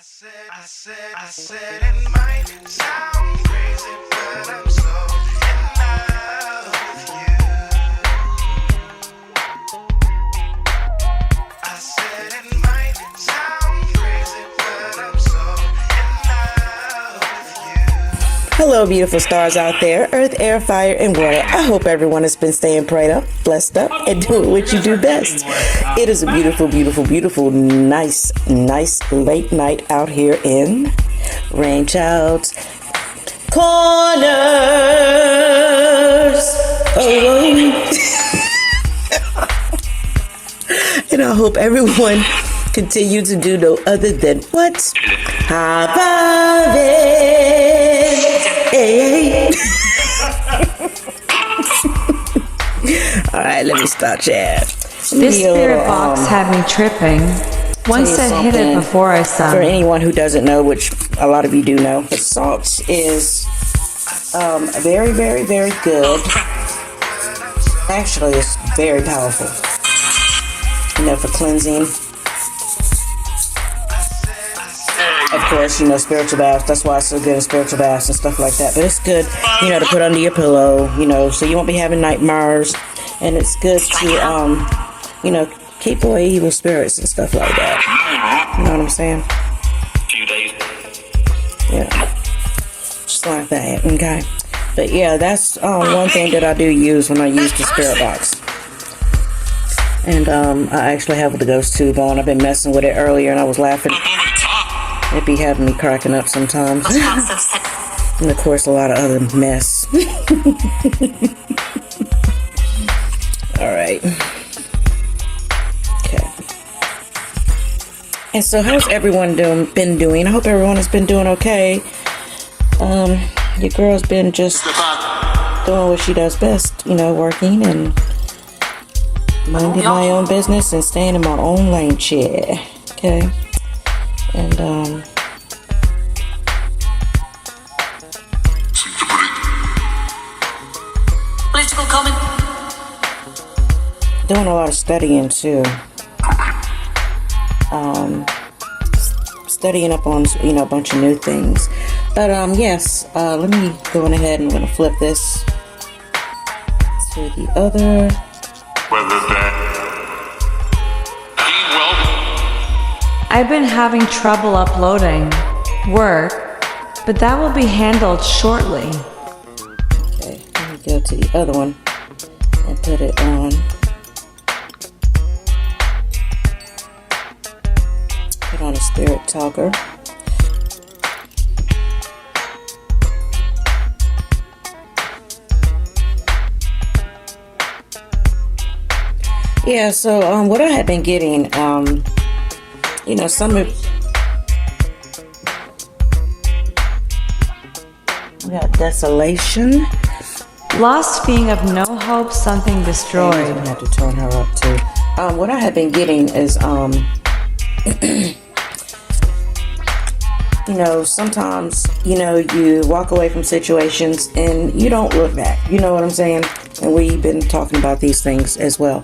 I said it might sound crazy, but I'm so in love with you. I said it might sound crazy, but I'm so in love with you. Hello, beautiful stars out there, earth, air, fire, and water. I hope everyone has been staying prayed up, blessed up, and doing what you do best. It is a beautiful, beautiful, beautiful, nice late night out here in Rainchild's Corners. Oh. And I hope everyone continue to do no other than what? Have it. Hey. All right, let me start chat. This spirit box had me tripping. One said hit it before I sung. For anyone who doesn't know, which a lot of you do know, the salt is very, very, very good. Actually, it's very powerful. You know, for cleansing. Of course, you know, spiritual baths. That's why it's so good in spiritual baths and stuff like that. But it's good, you know, to put under your pillow, you know, so you won't be having nightmares. And it's good to, you know, keep away evil spirits and stuff like that. You know what I'm saying? Yeah. Just like that, okay? But yeah, that's one thing that I do use when I use the spirit box. And I actually have the ghost tube on. I've been messing with it earlier and I was laughing. It'd be having me cracking up sometimes. And of course, a lot of other mess. All right. Okay. And so, how's everyone been doing? I hope everyone has been doing okay. Your girl's been just doing what she does best, you know, working and minding my own business and staying in my own lane, chair. Okay. And political comment. Doing a lot of studying too. Studying up on, you know, a bunch of new things. But yes, let me go on ahead and I'm gonna flip this to the other. I've been having trouble uploading work, but that will be handled shortly. Okay, let me go to the other one and put it on. Put on a spirit talker. Yeah, so what I had been getting, you know, some of we got desolation, Lost being of no hope, something destroyed. I'm gonna have to turn her up too. What I have been getting is you know, sometimes, you know, you walk away from situations and you don't look back. You know what I'm saying? And we've been talking about these things as well.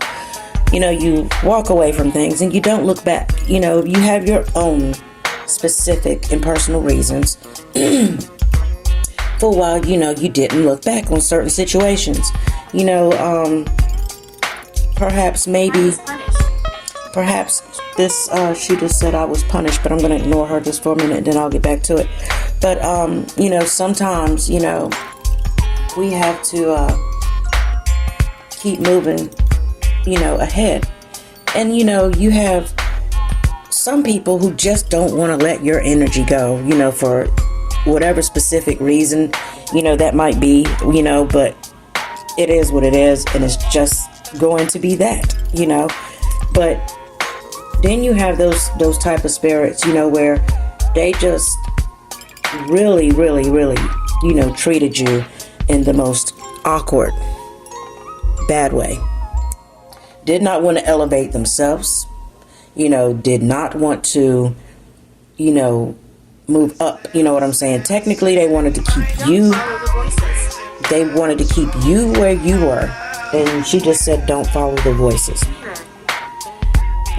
You know, you walk away from things and you don't look back. You know, you have your own specific and personal reasons for why, you know, you didn't look back on certain situations. You know, perhaps this, she just said I was punished, but I'm going to ignore her just for a minute and then I'll get back to it. But, you know, sometimes, you know, we have to keep moving, you know, ahead. And, you know, you have some people who just don't want to let your energy go, you know, for whatever specific reason, you know, that might be, you know, but it is what it is and it's just going to be that, you know. But then you have those type of spirits, you know, where they just really, really, really, you know, treated you in the most awkward, bad way. Did not want to elevate themselves, you know, did not want to, you know, move up, you know what I'm saying? Technically, they wanted to keep you, where you were. And she just said, don't follow the voices.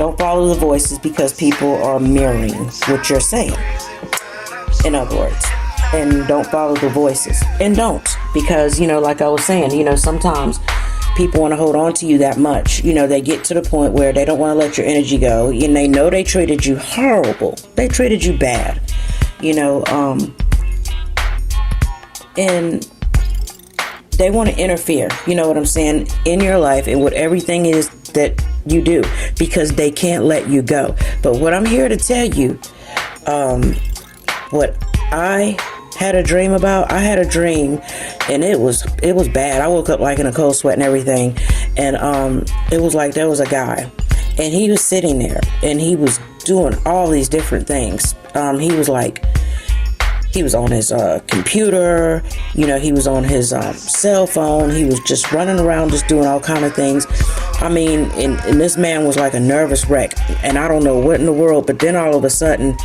Don't follow the voices because people are mirroring what you're saying. In other words. And don't follow the voices. And don't. Because, like I was saying, sometimes people want to hold on to you that much. They get to the point where they don't want to let your energy go. And they know they treated you horrible. They treated you bad. And they want to interfere, you know what I'm saying, in your life and what everything is that you do, because they can't let you go. But what I'm here to tell you, what I had a dream about, I had a dream and it was bad. I woke up like in a cold sweat and everything. And it was like there was a guy and he was sitting there and he was doing all these different things. He was on his computer, he was on his cell phone. He was just running around, just doing all kind of things. I mean, and this man was like a nervous wreck. And I don't know what in the world, but then all of a sudden,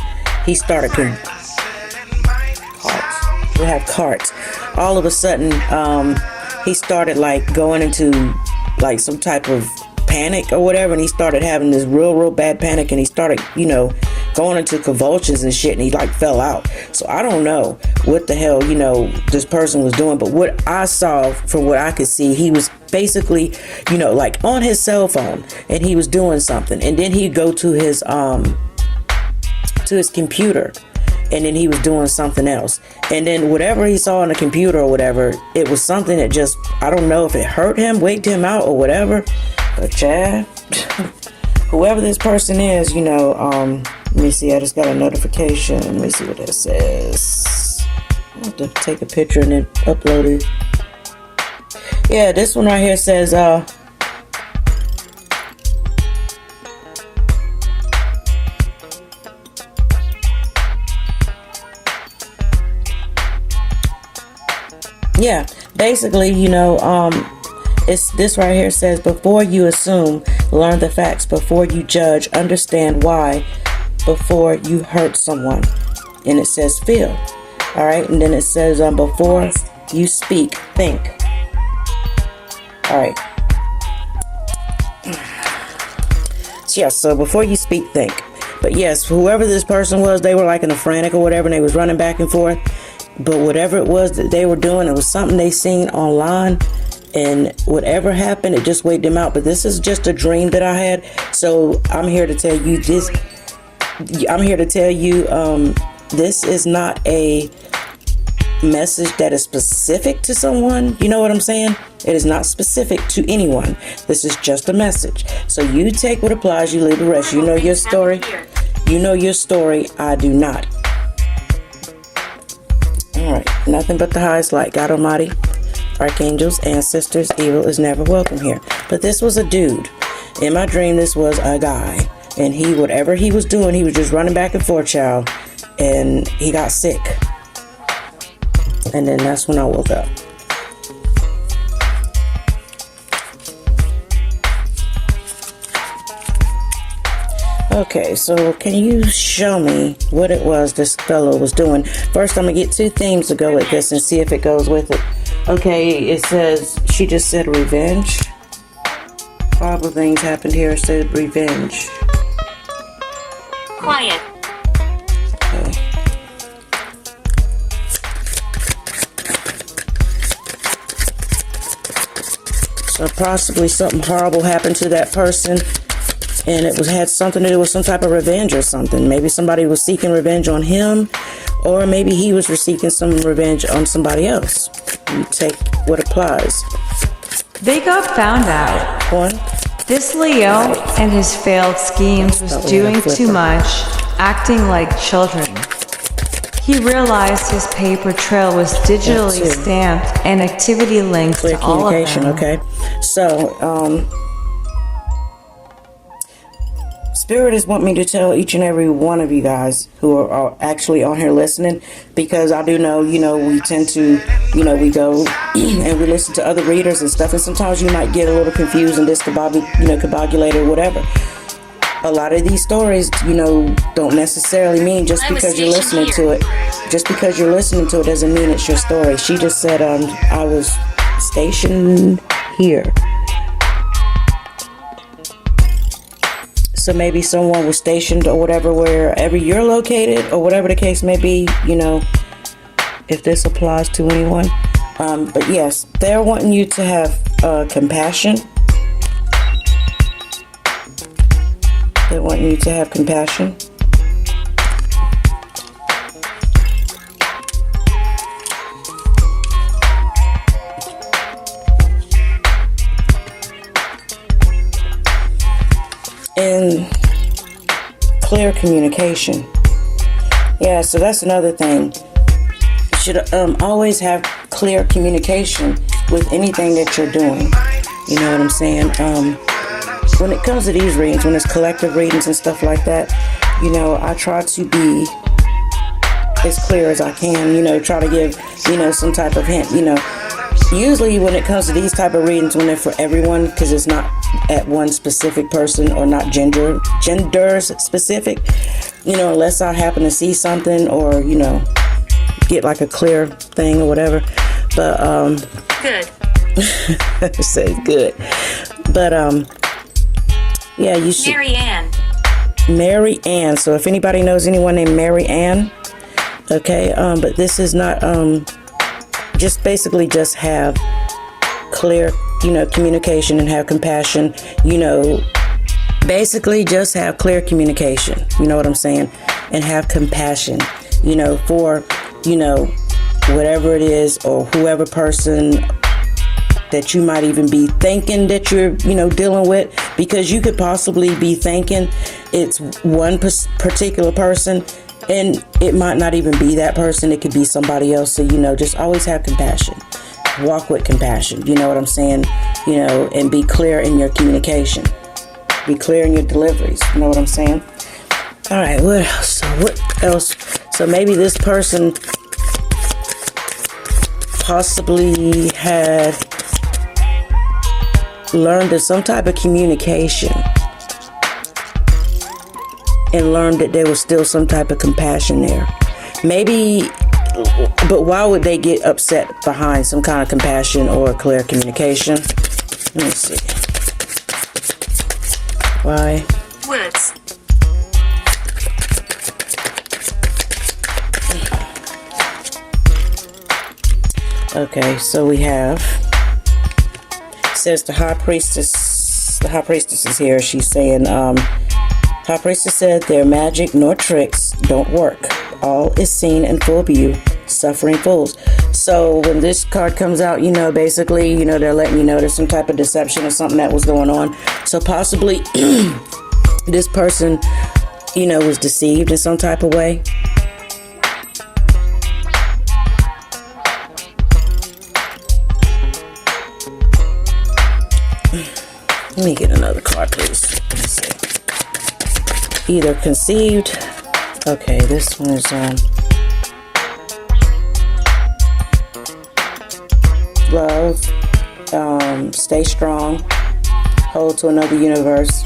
he started carts. We have carts. All of a sudden, he started like going into like some type of panic or whatever. And he started having this real bad panic. And he started, going into convulsions and shit, and he like fell out. So I don't know what the hell, this person was doing, but what I saw, from what I could see, he was basically, like on his cell phone and he was doing something, and then he'd go to his computer and then he was doing something else, and then whatever he saw on the computer or whatever, it was something that just, I don't know if it hurt him, waked him out or whatever, but yeah, whoever this person is, let me see, I just got a notification. Let me see what that says. I have to take a picture and then upload it. Yeah, this one right here says, yeah, basically, it's this right here says, before you assume, learn the facts. Before you judge, understand why. Before you hurt someone. And it says feel. Alright, and then it says before you speak, think. Alright. So before you speak, think. But yes, whoever this person was, they were like in a frantic or whatever, and they was running back and forth. But whatever it was that they were doing, it was something they seen online. And whatever happened, it just waked them out. But this is just a dream that I had. So I'm here to tell you this. This is not a message that is specific to someone. You know what I'm saying? It is not specific to anyone. This is just a message. So you take what applies, you leave the rest. You know your story. You know your story. I do not. Alright. Nothing but the highest light. God Almighty, archangels, ancestors, evil is never welcome here. But this was a dude. In my dream, this was a guy. And whatever he was doing, he was just running back and forth, child. And he got sick. And then that's when I woke up. Okay, so can you show me what it was this fellow was doing? First, I'm going to get two themes to go with this and see if it goes with it. Okay, it says, she just said revenge. Horrible things happened here. It said revenge. Quiet. Okay. So possibly something horrible happened to that person, and it had something to do with some type of revenge or something. Maybe somebody was seeking revenge on him, or maybe he was seeking some revenge on somebody else. You take what applies. They got found out. One. This Leo and his failed schemes was doing too much, acting like children. He realized his paper trail was digitally stamped and activity linked Clear to all of communication, them. okay? So, Spirit is want me to tell each and every one of you guys who are actually on here listening, because I do know, we tend to, we go and we listen to other readers and stuff, and sometimes you might get a little confused and discombobulated or whatever. A lot of these stories, don't necessarily mean just because you're listening to it. Just because you're listening to it doesn't mean it's your story. She just said, I was stationed here. So maybe someone was stationed or whatever, wherever you're located, or whatever the case may be, you know, if this applies to anyone. But yes, they're wanting you to have compassion. They want you to have compassion. And clear communication. Yeah, so that's another thing. You should always have clear communication with anything that you're doing. You know what I'm saying? When it comes to these readings, when it's collective readings and stuff like that, you know, I try to be as clear as I can, you know, try to give, you know, some type of hint, you know. Usually when it comes to these type of readings, when they're for everyone, because it's not at one specific person or not gender specific, you know, unless I happen to see something or, you know, get like a clear thing or whatever. But, Good. say good. But, yeah, you should. Mary Ann. Mary Ann. So if anybody knows anyone named Mary Ann, okay, but this is not, just basically just have clear, you know, communication and have compassion, you know, basically just have clear communication, you know what I'm saying, and have compassion, you know, for, you know, whatever it is or whoever person that you might even be thinking that you're, you know, dealing with, because you could possibly be thinking it's one particular person and it might not even be that person. It could be somebody else. So, you know, just always have compassion. Walk with compassion. You know what I'm saying? You know, and be clear in your communication. Be clear in your deliveries. You know what I'm saying? All right. What else? What else? So maybe this person possibly had learned of some type of communication and learned that there was still some type of compassion there. Maybe, but why would they get upset behind some kind of compassion or clear communication? Let me see. Why? Woods. Okay, so we have, says the high priestess is here. She's saying, High Priestess said their magic nor tricks don't work. All is seen in full view, suffering fools. So when this card comes out, you know, basically, you know, they're letting you know there's some type of deception or something that was going on. So possibly this person, you know, was deceived in some type of way. Let me get another card, please. Let's see. Either conceived. Okay, this one is love. Stay strong. Hold to another universe.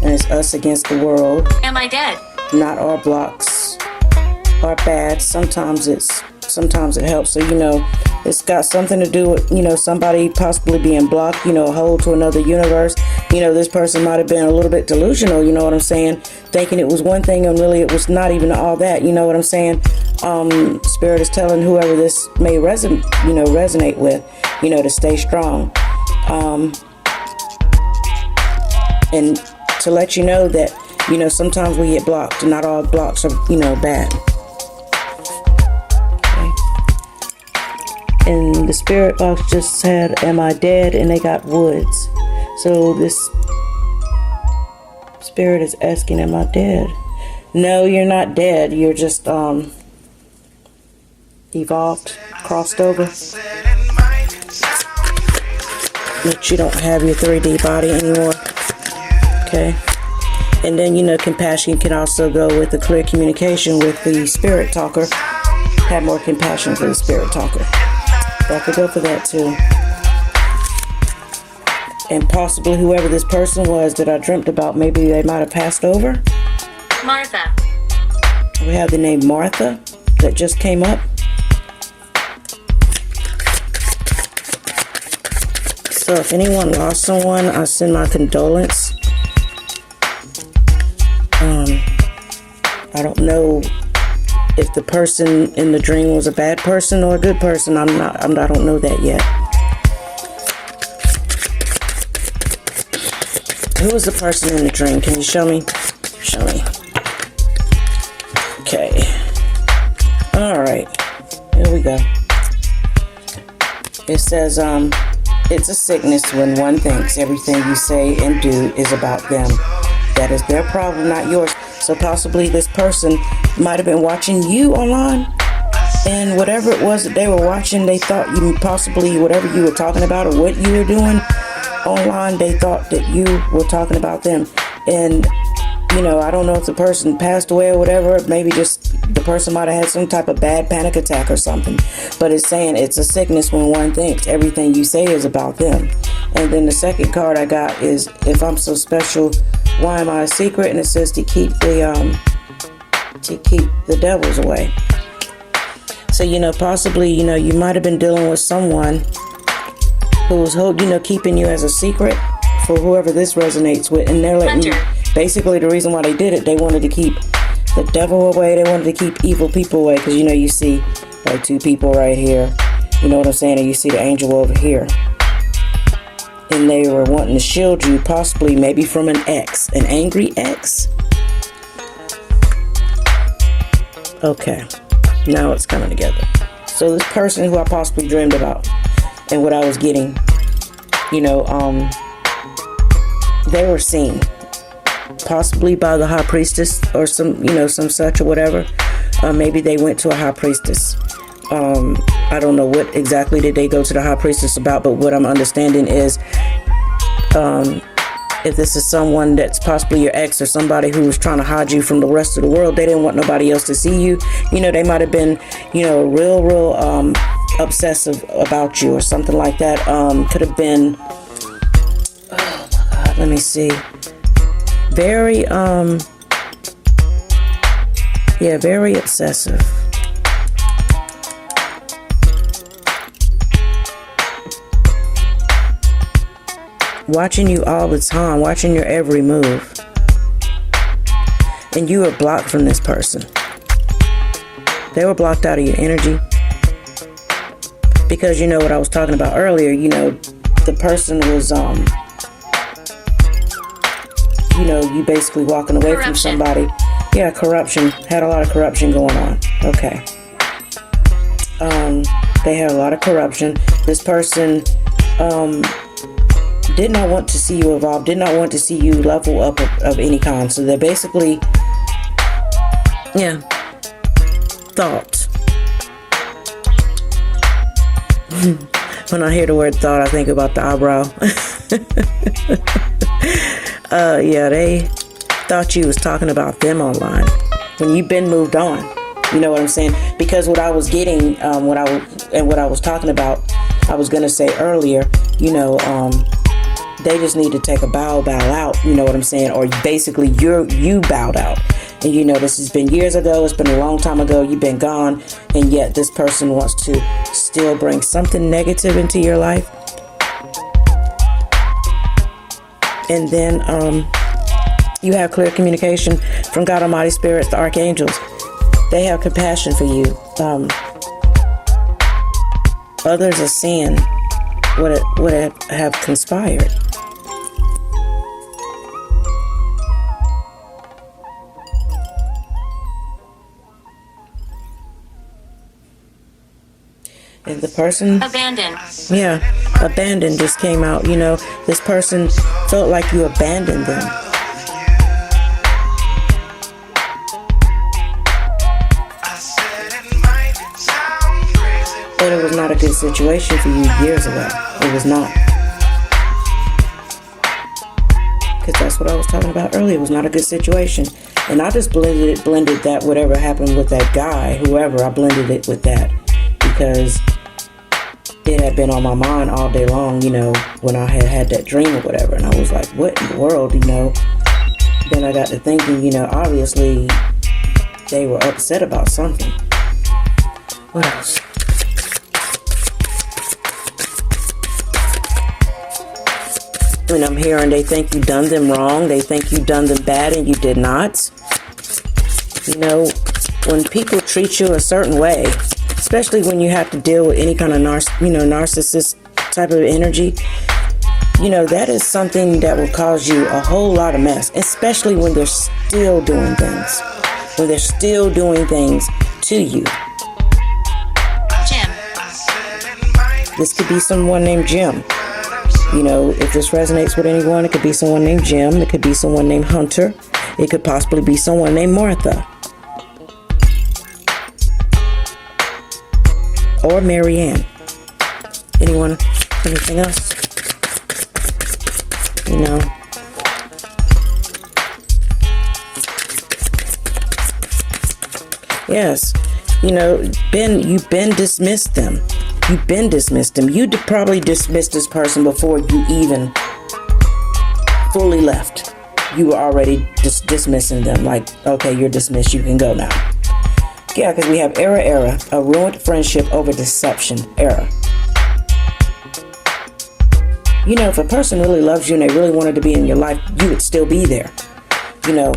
And it's us against the world. Am I dead? Not our blocks are bad. Sometimes it helps. So, you know, it's got something to do with, you know, somebody possibly being blocked, you know, hold to another universe. You know, this person might have been a little bit delusional, you know what I'm saying? Thinking it was one thing and really it was not even all that, you know what I'm saying? Spirit is telling whoever this may resonate with, you know, to stay strong. And to let you know that, you know, sometimes we get blocked. Not all blocks are, you know, bad. And the spirit box just said, am I dead? And they got woods. So this spirit is asking, am I dead? No, you're not dead. You're just evolved, crossed over. But you don't have your 3D body anymore. Okay. And then, you know, compassion can also go with the clear communication with the spirit talker. Have more compassion for the spirit talker. That could go for that too. And possibly whoever this person was that I dreamt about, maybe they might have passed over. Martha. We have the name Martha that just came up. So if anyone lost someone, I send my condolence. I don't know if the person in the dream was a bad person or a good person. I don't know that yet. Who was the person in the dream? Can you show me? Show me. Okay. Alright. Here we go. It says, it's a sickness when one thinks everything you say and do is about them. That is their problem, not yours. So possibly this person might have been watching you online, and whatever it was that they were watching, they thought you possibly, whatever you were talking about or what you were doing online, they thought that you were talking about them. And you know, I don't know if the person passed away or whatever. Maybe just the person might have had some type of bad panic attack or something. But it's saying it's a sickness when one thinks everything you say is about them. And then the second card I got is, if I'm so special, why am I a secret? And it says to keep the devils away. So, you know, possibly, you know, you might have been dealing with someone who was, keeping you as a secret for whoever this resonates with. And they're letting you, basically the reason why they did it, they wanted to keep the devil away. They wanted to keep evil people away. Because, you know, you see like two people right here. You know what I'm saying? And you see the angel over here. And they were wanting to shield you, possibly maybe from an ex, an angry ex. Okay, now it's coming together. So this person who I possibly dreamed about and what I was getting, you know, they were seen possibly by the high priestess or some such or whatever. Maybe they went to a high priestess. I don't know what exactly did they go to the high priestess about, but what I'm understanding is, if this is someone that's possibly your ex or somebody who was trying to hide you from the rest of the world, they didn't want nobody else to see you. You know, they might have been, you know, real obsessive about you or something like that. Could have been, oh my God, let me see. Very, very obsessive. Watching you all the time, watching your every move. And you were blocked from this person. They were blocked out of your energy. Because you know what I was talking about earlier, you know, the person was, you know, you basically walking away from somebody. Yeah, corruption. Had a lot of corruption going on. Okay. They had a lot of corruption. This person, did not want to see you evolve, did not want to see you level up of any kind. So they're basically, thought. When I hear the word thought, I think about the eyebrow. They thought you was talking about them online when you've been moved on. You know what I'm saying? Because what I was getting, what I was talking about, I was gonna say earlier, you know, they just need to take a bow out, you know what I'm saying? Or basically you bowed out. And you know, this has been years ago, it's been a long time ago, you've been gone, and yet this person wants to still bring something negative into your life. And then you have clear communication from God Almighty, spirits, the archangels. They have compassion for you. Others are seeing what have conspired. And the person, Abandoned. Abandoned just came out. You know, this person felt like you abandoned them. But it was not a good situation for you years ago. It was not. Because that's what I was talking about earlier. It was not a good situation. And I just blended that whatever happened with that guy, whoever, I blended it with that. Because it had been on my mind all day long, you know, when I had that dream or whatever. And I was like, what in the world, you know? Then I got to thinking, you know, obviously they were upset about something. What else? And I'm hearing they think you done them wrong. They think you done them bad and you did not. You know, when people treat you a certain way, especially when you have to deal with any kind of narcissist type of energy, you know, that is something that will cause you a whole lot of mess, especially when they're still doing things. When they're still doing things to you. Jim. This could be someone named Jim. You know, if this resonates with anyone, it could be someone named Jim. It could be someone named Hunter. It could possibly be someone named Martha. Or Marianne. Anyone? Anything else? You know. Yes. You know, you've been dismissed them. You've been dismissed them. You probably dismissed this person before you even fully left. You were already dismissing them. Like, okay, you're dismissed. You can go now. Yeah, because we have era, a ruined friendship over deception era. You know, if a person really loves you and they really wanted to be in your life, you would still be there. You know,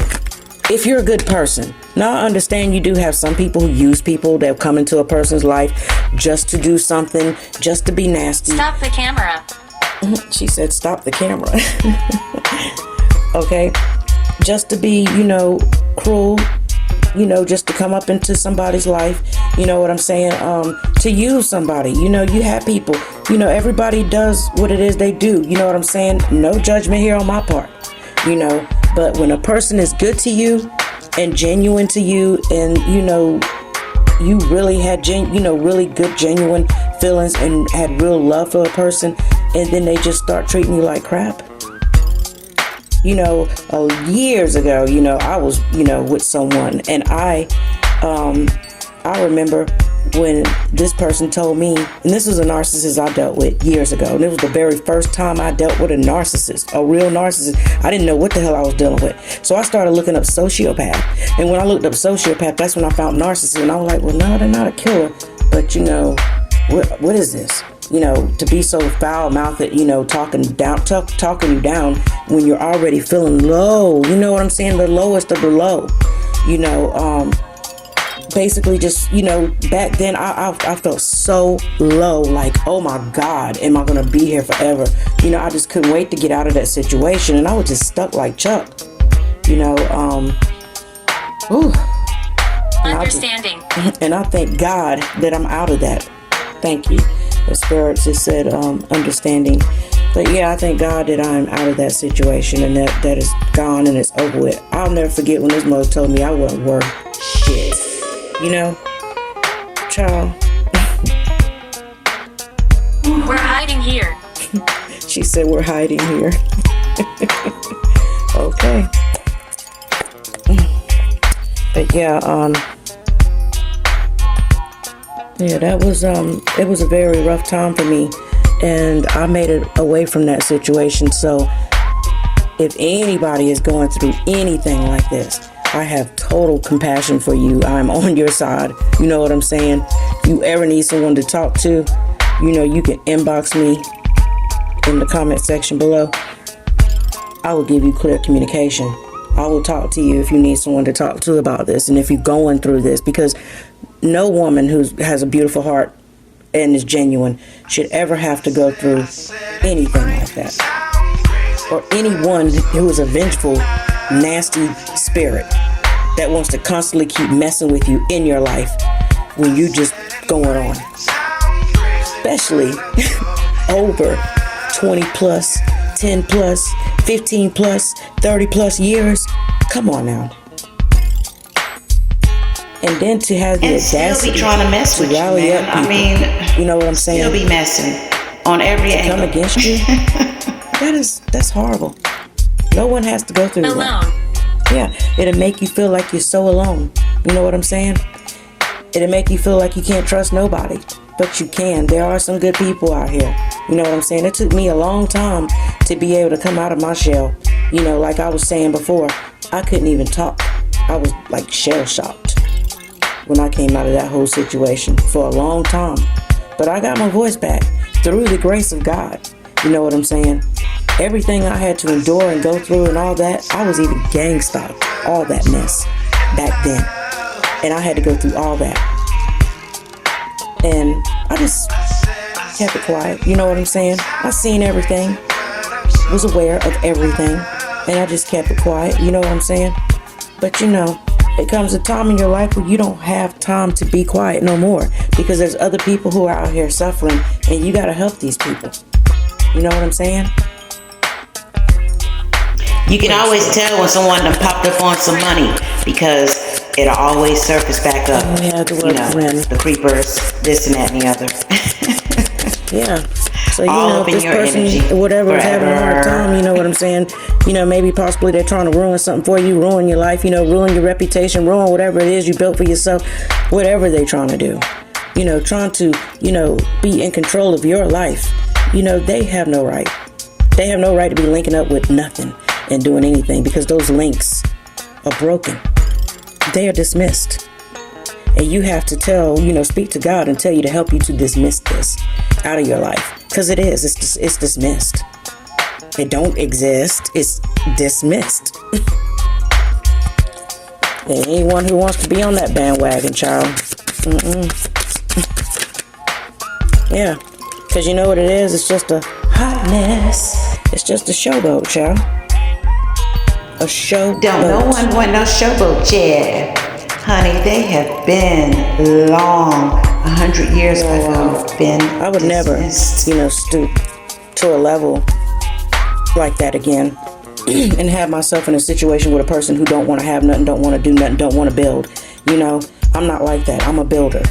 if you're a good person. Now, I understand you do have some people who use people that come into a person's life just to do something, just to be nasty. Stop the camera. She said, stop the camera. Okay. Just to be, you know, cruel. You know, just to come up into somebody's life. You know what I'm saying? To use somebody. You know, you have people. You know, everybody does what it is they do. You know what I'm saying? No judgment here on my part. You know, but when a person is good to you and genuine to you, and you know, you really had really good genuine feelings and had real love for a person, and then they just start treating you like crap. You know, years ago, you know, I was, you know, with someone, and I remember when this person told me, and this was a narcissist I dealt with years ago, and it was the very first time I dealt with a narcissist, a real narcissist. I didn't know what the hell I was dealing with. So I started looking up sociopath. And when I looked up sociopath, that's when I found narcissist. And I was like, well, no, they're not a killer. But, you know, what is this? You know, to be so foul-mouthed, you know, talking you down when you're already feeling low. You know what I'm saying? The lowest of the low. You know, basically just, you know, back then I felt so low, like, oh my God, am I going to be here forever? You know, I just couldn't wait to get out of that situation, and I was just stuck like Chuck, you know, Understanding. And I thank God that I'm out of that. Thank you. The Spirit just said, understanding. But yeah, I thank God that I'm out of that situation, and that is gone and it's over with. I'll never forget when this mother told me I wasn't worth shit. You know, child. We're hiding here. She said we're hiding here. Okay. But yeah, that was it was a very rough time for me, and I made it away from that situation. So if anybody is going through anything like this, I have total compassion for you. I'm on your side. You know what I'm saying? If you ever need someone to talk to, you know, you can inbox me in the comment section below. I will give you clear communication. I will talk to you if you need someone to talk to about this, and if you're going through this, because no woman who has a beautiful heart and is genuine should ever have to go through anything like that. Or anyone who is a vengeful, nasty spirit that wants to constantly keep messing with you in your life when you just going on. Especially over 20 plus, 10 plus, 15 plus, 30 plus years. Come on now. And then to have the audacity still be trying to mess with you, man. I mean, you know what I'm saying? Still be messing on every angle. Come against you. That's horrible. No one has to go through Alone. that. Yeah, it'll make you feel like you're so alone. You know what I'm saying? It'll make you feel like you can't trust nobody, but you can. There are some good people out here. You know what I'm saying? It took me a long time to be able to come out of my shell. You know, like I was saying before, I couldn't even talk. I was like shell shocked when I came out of that whole situation for a long time. But I got my voice back through the grace of God. You know what I'm saying? everything I had to endure and go through and all that, I was even gang stalked, all that mess back then. And I had to go through all that. And I just kept it quiet. You know what I'm saying? I seen everything, was aware of everything, and I just kept it quiet. You know what I'm saying? But you know, it comes a time in your life where you don't have time to be quiet no more, because there's other people who are out here suffering, and you got to help these people. You know what I'm saying? You can always tell when someone done popped up on some money, because it'll always surface back up. Yeah, the creepers, this and that and the other. Yeah. So, you All know, up if in this your person, energy whatever, is having a hard forever. time, you know what I'm saying? You know, maybe possibly they're trying to ruin something for you, ruin your life, you know, ruin your reputation, ruin whatever it is you built for yourself, whatever they're trying to do. You know, trying to, you know, be in control of your life. You know, they have no right. They have no right to be linking up with nothing and doing anything, because those links are broken. They are dismissed. And you have to tell, you know, speak to God and tell you to help you to dismiss this out of your life. Because it is. It's dismissed. It don't exist. It's dismissed. And anyone who wants to be on that bandwagon, child. Yeah. Because you know what it is? It's just a hot mess. It's just a showboat, child. A showboat. Don't no one want no showboat chair. Honey, they have been long. 100 years ago, been I would dismissed. never, you know, stoop to a level like that again and have myself in a situation with a person who don't want to have nothing, don't want to do nothing, don't want to build. You know, I'm not like that. I'm a builder.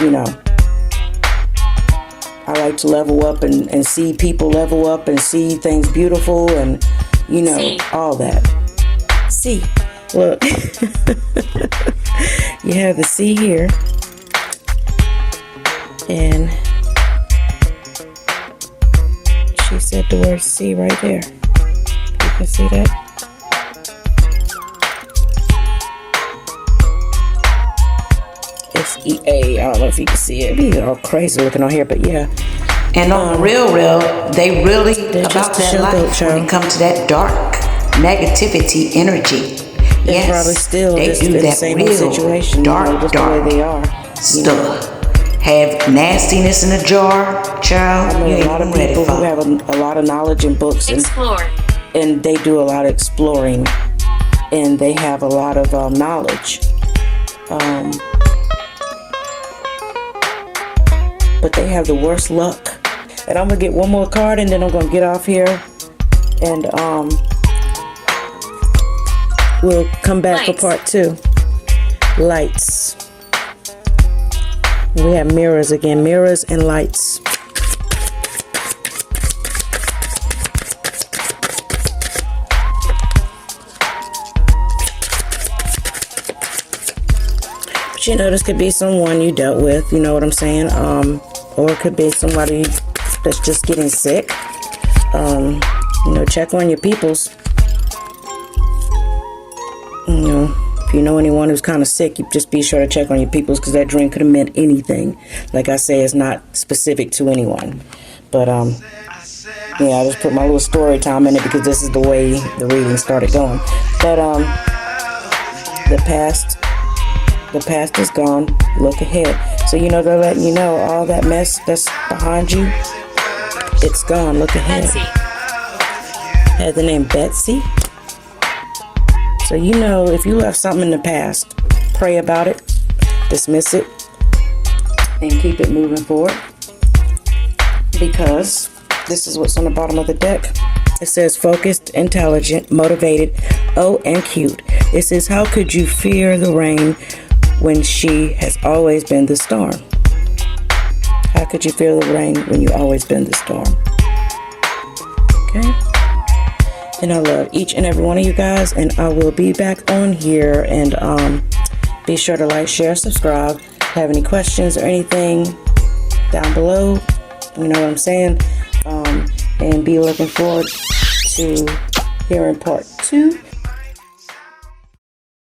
You know, I like to level up and see people level up and see things beautiful and, you know, See. all that. See, look, you have the C here. And she said the word C right there. You can see that? S-E-A. I don't know if you can see it. These are all crazy looking on here, but yeah. And on the real, they really they're about just a that showboat, life child. when it comes to that dark negativity energy. They're Yes, probably still they just do in the that same real old situation, dark, you know, just dark the way they are. You know? stuff. Have nastiness in a jar, child. I know You a ain't lot of ready people for. who have a lot of knowledge in books Explore. and they do a lot of exploring, and they have a lot of knowledge. But they have the worst luck. And I'm gonna get one more card, and then I'm gonna get off here, and we'll come back for Lights. part 2. Lights. We have mirrors again, mirrors and lights. But you know, this could be someone you dealt with, you know what I'm saying? Or it could be somebody that's just getting sick. You know, check on your peoples. You know, if you know anyone who's kind of sick, you just be sure to check on your peoples, because that dream could have meant anything. Like I say, it's not specific to anyone. But yeah, I just put my little story time in it because this is the way the reading started going. But the past is gone. Look ahead. So you know, they're letting you know all that mess that's behind you, it's gone. Look ahead. Betsy. Had the name Betsy. So you know, if you left something in the past, pray about it, dismiss it, and keep it moving forward. Because this is what's on the bottom of the deck. It says focused, intelligent, motivated, oh, and cute. It says, how could you fear the rain when she has always been the storm? How could you fear the rain when you always been the storm? Okay. And I love each and every one of you guys, and I will be back on here, and be sure to like, share, subscribe. Have any questions or anything down below, you know what I'm saying, and be looking forward to hearing part 2